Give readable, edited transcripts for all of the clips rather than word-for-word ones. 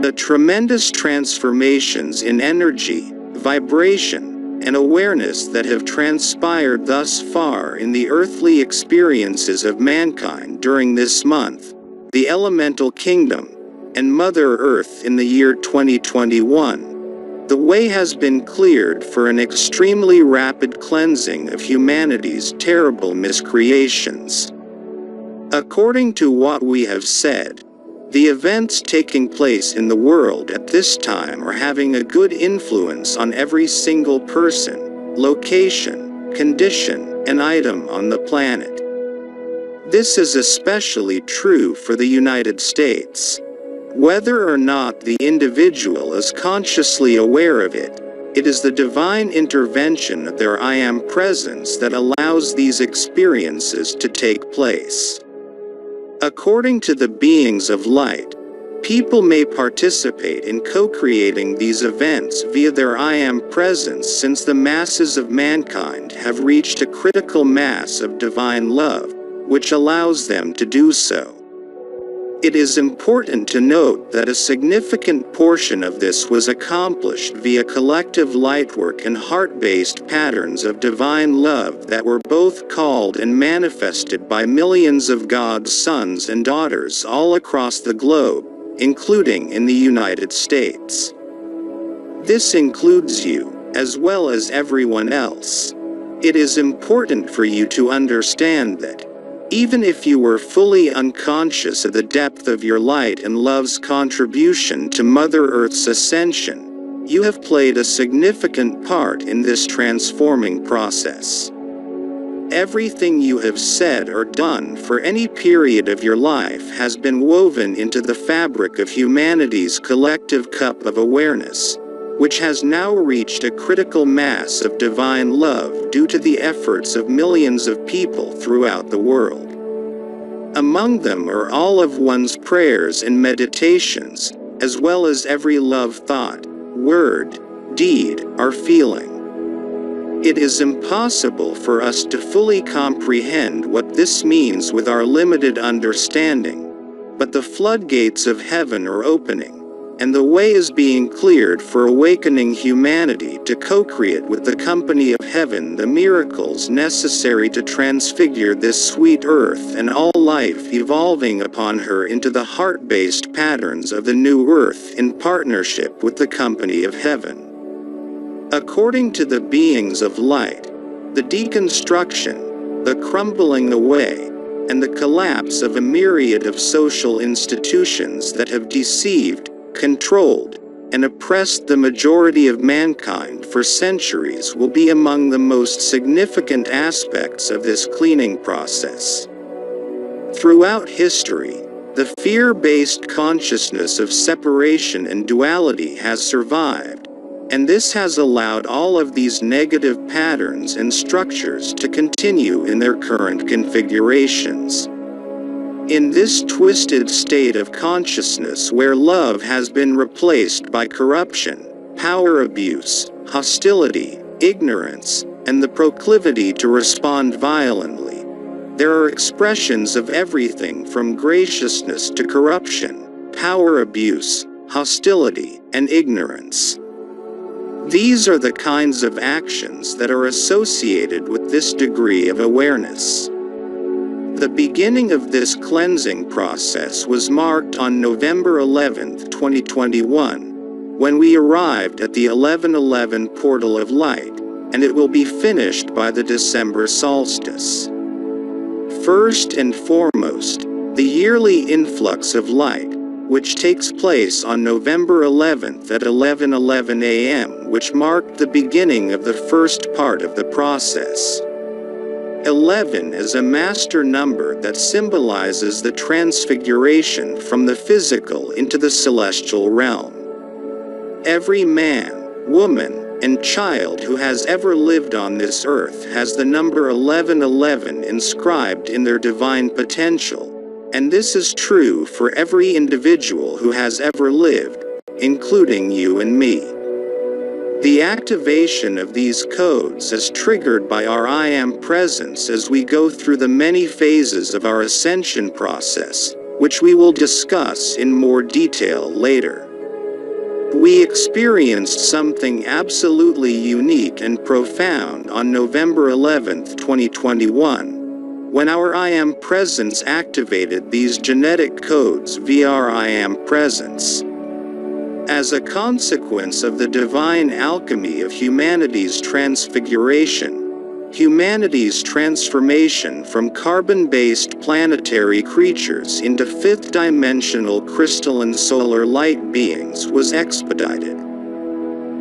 The tremendous transformations in energy, vibration, and awareness that have transpired thus far in the earthly experiences of mankind during this month, the elemental kingdom, and Mother Earth in the year 2021, the way has been cleared for an extremely rapid cleansing of humanity's terrible miscreations. According to what we have said, the events taking place in the world at this time are having a good influence on every single person, location, condition, and item on the planet. This is especially true for the United States. Whether or not the individual is consciously aware of it, it is the divine intervention of their I Am presence that allows these experiences to take place. According to the beings of light, people may participate in co-creating these events via their I Am presence, since the masses of mankind have reached a critical mass of divine love, which allows them to do so. It is important to note that a significant portion of this was accomplished via collective lightwork and heart-based patterns of divine love that were both called and manifested by millions of God's sons and daughters all across the globe, including in the United States. This includes you, as well as everyone else. It is important for you to understand that, even if you were fully unconscious of the depth of your light and love's contribution to Mother Earth's ascension, you have played a significant part in this transforming process. Everything you have said or done for any period of your life has been woven into the fabric of humanity's collective cup of awareness, which has now reached a critical mass of divine love due to the efforts of millions of people throughout the world. Among them are all of one's prayers and meditations, as well as every love thought, word, deed, or feeling. It is impossible for us to fully comprehend what this means with our limited understanding, but the floodgates of heaven are opening, and the way is being cleared for awakening humanity to co-create with the company of heaven the miracles necessary to transfigure this sweet earth and all life evolving upon her into the heart-based patterns of the new earth in partnership with the company of heaven. According to the beings of light, the deconstruction, the crumbling away, and the collapse of a myriad of social institutions that have deceived, controlled, and oppressed the majority of mankind for centuries will be among the most significant aspects of this cleaning process. Throughout history, the fear-based consciousness of separation and duality has survived, and this has allowed all of these negative patterns and structures to continue in their current configurations. In this twisted state of consciousness where love has been replaced by corruption, power abuse, hostility, ignorance, and the proclivity to respond violently, there are expressions of everything from graciousness to corruption, power abuse, hostility, and ignorance. These are the kinds of actions that are associated with this degree of awareness. The beginning of this cleansing process was marked on November 11, 2021, when we arrived at the 1111 portal of light, and it will be finished by the December solstice. First and foremost, the yearly influx of light, which takes place on November 11th at 11:11 a.m., which marked the beginning of the first part of the process. 11 is a master number that symbolizes the transfiguration from the physical into the celestial realm. Every man, woman, and child who has ever lived on this earth has the number 1111 inscribed in their divine potential, and this is true for every individual who has ever lived, including you and me. The activation of these codes is triggered by our I Am presence as we go through the many phases of our ascension process, which we will discuss in more detail later. We experienced something absolutely unique and profound on November 11, 2021, when our I Am Presence activated these genetic codes via our I Am Presence. As a consequence of the divine alchemy of humanity's transfiguration, humanity's transformation from carbon-based planetary creatures into fifth-dimensional crystalline solar light beings was expedited.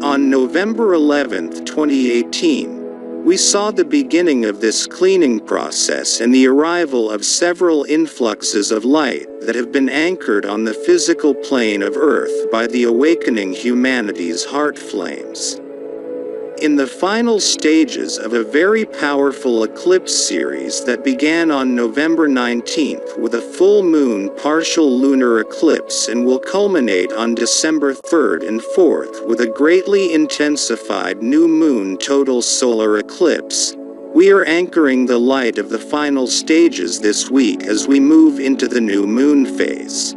On November 11, 2018, we saw the beginning of this cleaning process and the arrival of several influxes of light that have been anchored on the physical plane of Earth by the awakening humanity's heart flames. In the final stages of a very powerful eclipse series that began on November 19th with a full moon partial lunar eclipse and will culminate on December 3rd and 4th with a greatly intensified new moon total solar eclipse, we are anchoring the light of the final stages this week as we move into the new moon phase.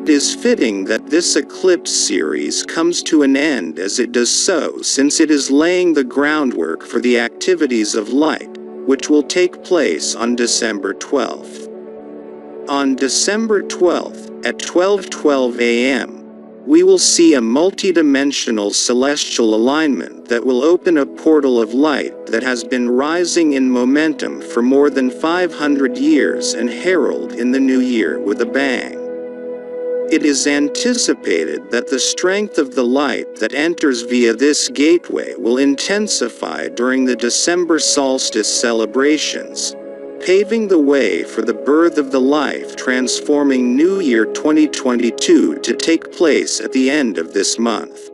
It is fitting that this eclipse series comes to an end as it does so, since it is laying the groundwork for the activities of light, which will take place on December 12th. On December 12th, at 12:12 a.m., we will see a multidimensional celestial alignment that will open a portal of light that has been rising in momentum for more than 500 years and herald in the new year with a bang. It is anticipated that the strength of the light that enters via this gateway will intensify during the December solstice celebrations, paving the way for the birth of the life-transforming New Year 2022 to take place at the end of this month.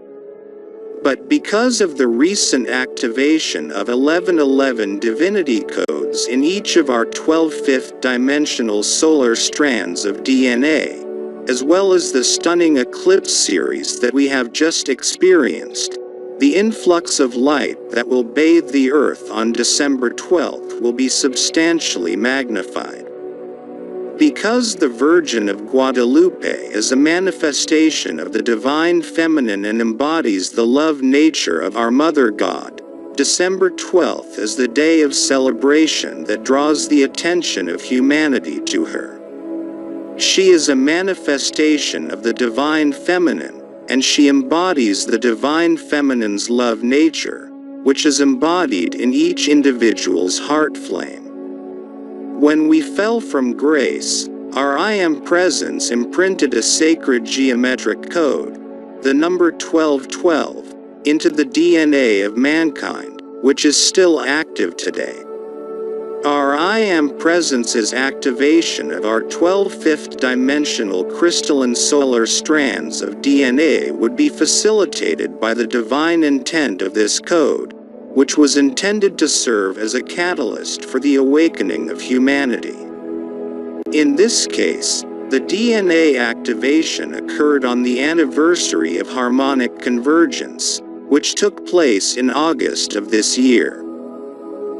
But because of the recent activation of 1111 divinity codes in each of our 12 fifth-dimensional solar strands of DNA, as well as the stunning eclipse series that we have just experienced, the influx of light that will bathe the Earth on December 12th will be substantially magnified. Because the Virgin of Guadalupe is a manifestation of the divine feminine and embodies the love nature of our Mother God, December 12th is the day of celebration that draws the attention of humanity to her. She is a manifestation of the divine feminine, and she embodies the divine feminine's love nature, which is embodied in each individual's heart flame. When we fell from grace, our I Am Presence imprinted a sacred geometric code, the number 1212, into the DNA of mankind, which is still active today. Our I Am Presence's activation of our 12 fifth-dimensional crystalline solar strands of DNA would be facilitated by the divine intent of this code, which was intended to serve as a catalyst for the awakening of humanity. In this case, the DNA activation occurred on the anniversary of harmonic convergence, which took place in August of this year.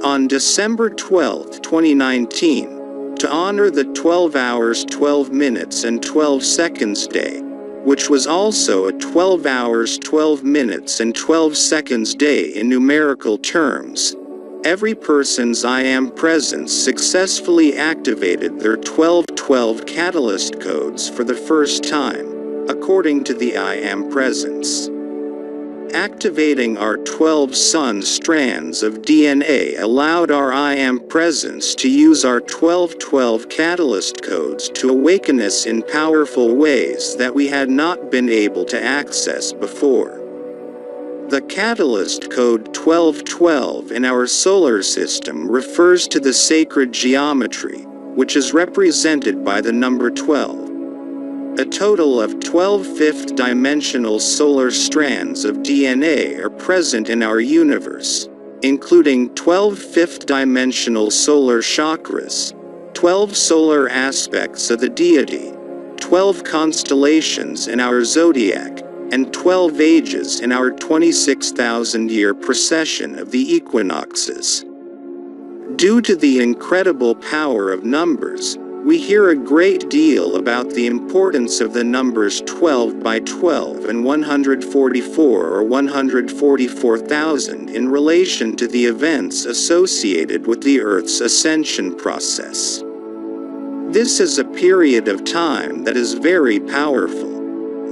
On December 12, 2019, to honor the 12 hours 12 minutes and 12 seconds day, which was also a 12 hours 12 minutes and 12 seconds day in numerical terms, every person's I Am Presence successfully activated their 1212 catalyst codes for the first time, according to the I Am Presence. Activating our 12 sun strands of DNA allowed our I Am Presence to use our 1212 catalyst codes to awaken us in powerful ways that we had not been able to access before. The catalyst code 1212 in our solar system refers to the sacred geometry, which is represented by the number 12. A total of 12 fifth-dimensional solar strands of DNA are present in our universe, including 12 fifth-dimensional solar chakras, 12 solar aspects of the deity, 12 constellations in our zodiac, and 12 ages in our 26,000-year procession of the equinoxes. Due to the incredible power of numbers, We hear a great deal about the importance of the numbers 12 by 12 and 144 or 144,000 in relation to the events associated with the Earth's ascension process. This is a period of time that is very powerful.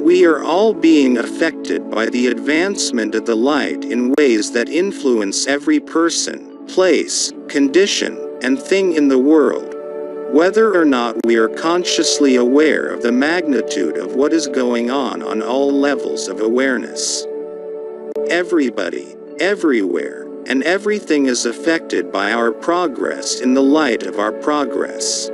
We are all being affected by the advancement of the light in ways that influence every person, place, condition, and thing in the world, whether or not we are consciously aware of the magnitude of what is going on all levels of awareness. Everybody, everywhere, and everything is affected by our progress in the light of our progress.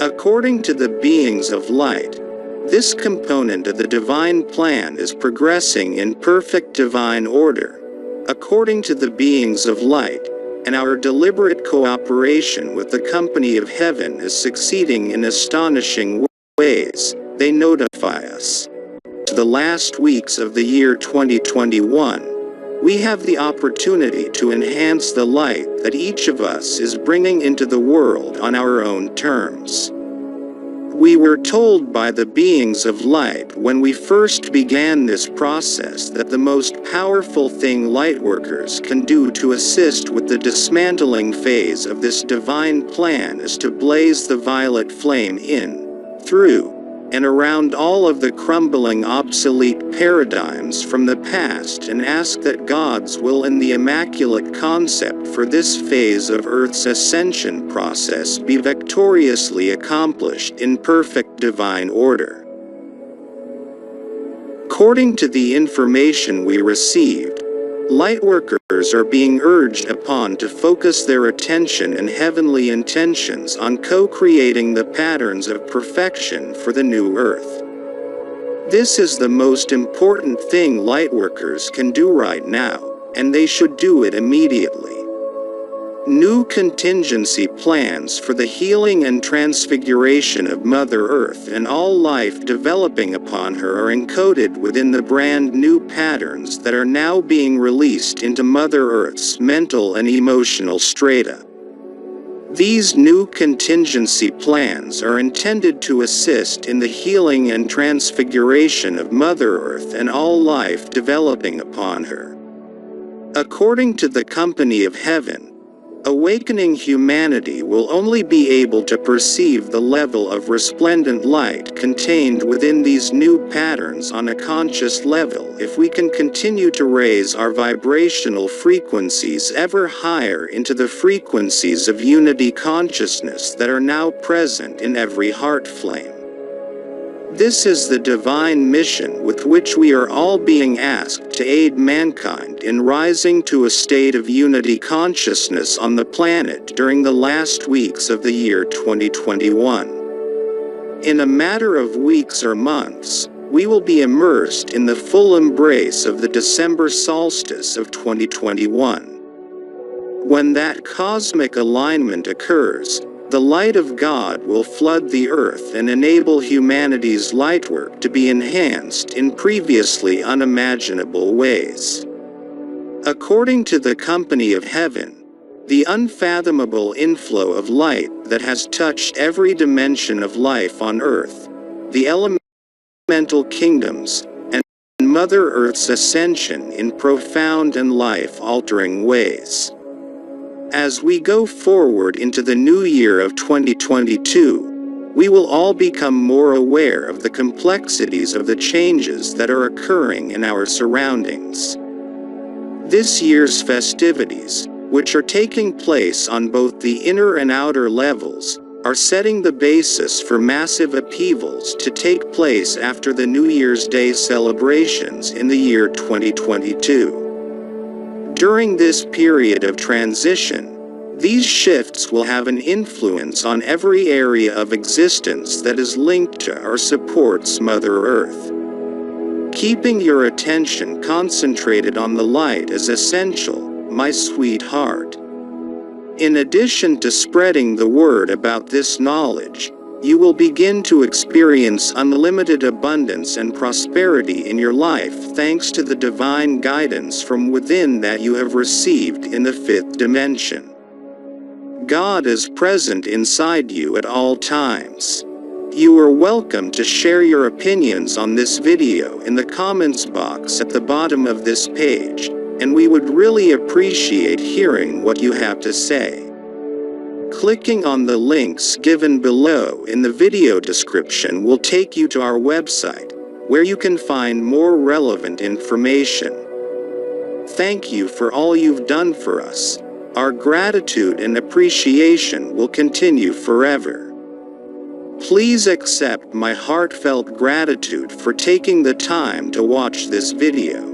According to the beings of light, this component of the divine plan is progressing in perfect divine order, according to the beings of light, and our deliberate cooperation with the company of heaven is succeeding in astonishing ways. They notify us. To the last weeks of the year 2021, we have the opportunity to enhance the light that each of us is bringing into the world on our own terms. We were told by the beings of light when we first began this process that the most powerful thing Lightworkers can do to assist with the dismantling phase of this divine plan is to blaze the violet flame in, through, and around all of the crumbling obsolete paradigms from the past and ask that God's will and the immaculate concept for this phase of Earth's ascension process be victoriously accomplished in perfect divine order. According to the information we received, Lightworkers are being urged upon to focus their attention and heavenly intentions on co-creating the patterns of perfection for the new Earth. This is the most important thing Lightworkers can do right now, and they should do it immediately. New contingency plans for the healing and transfiguration of Mother Earth and all life developing upon her are encoded within the brand new patterns that are now being released into Mother Earth's mental and emotional strata. These new contingency plans are intended to assist in the healing and transfiguration of Mother Earth and all life developing upon her. According to the company of heaven, awakening humanity will only be able to perceive the level of resplendent light contained within these new patterns on a conscious level if we can continue to raise our vibrational frequencies ever higher into the frequencies of unity consciousness that are now present in every heart flame. This is the divine mission with which we are all being asked to aid mankind in rising to a state of unity consciousness on the planet during the last weeks of the year 2021. In a matter of weeks or months, we will be immersed in the full embrace of the December solstice of 2021. When that cosmic alignment occurs, the light of God will flood the earth and enable humanity's lightwork to be enhanced in previously unimaginable ways. According to the company of heaven, the unfathomable inflow of light that has touched every dimension of life on earth, the elemental kingdoms, and Mother Earth's ascension in profound and life-altering ways. As we go forward into the new year of 2022, we will all become more aware of the complexities of the changes that are occurring in our surroundings. This year's festivities, which are taking place on both the inner and outer levels, are setting the basis for massive upheavals to take place after the New Year's Day celebrations in the year 2022. During this period of transition, these shifts will have an influence on every area of existence that is linked to or supports Mother Earth. Keeping your attention concentrated on the light is essential, my sweetheart. In addition to spreading the word about this knowledge, you will begin to experience unlimited abundance and prosperity in your life thanks to the divine guidance from within that you have received in the fifth dimension. God is present inside you at all times. You are welcome to share your opinions on this video in the comments box at the bottom of this page, and we would really appreciate hearing what you have to say. Clicking on the links given below in the video description will take you to our website, where you can find more relevant information. Thank you for all you've done for us. Our gratitude and appreciation will continue forever. Please accept my heartfelt gratitude for taking the time to watch this video.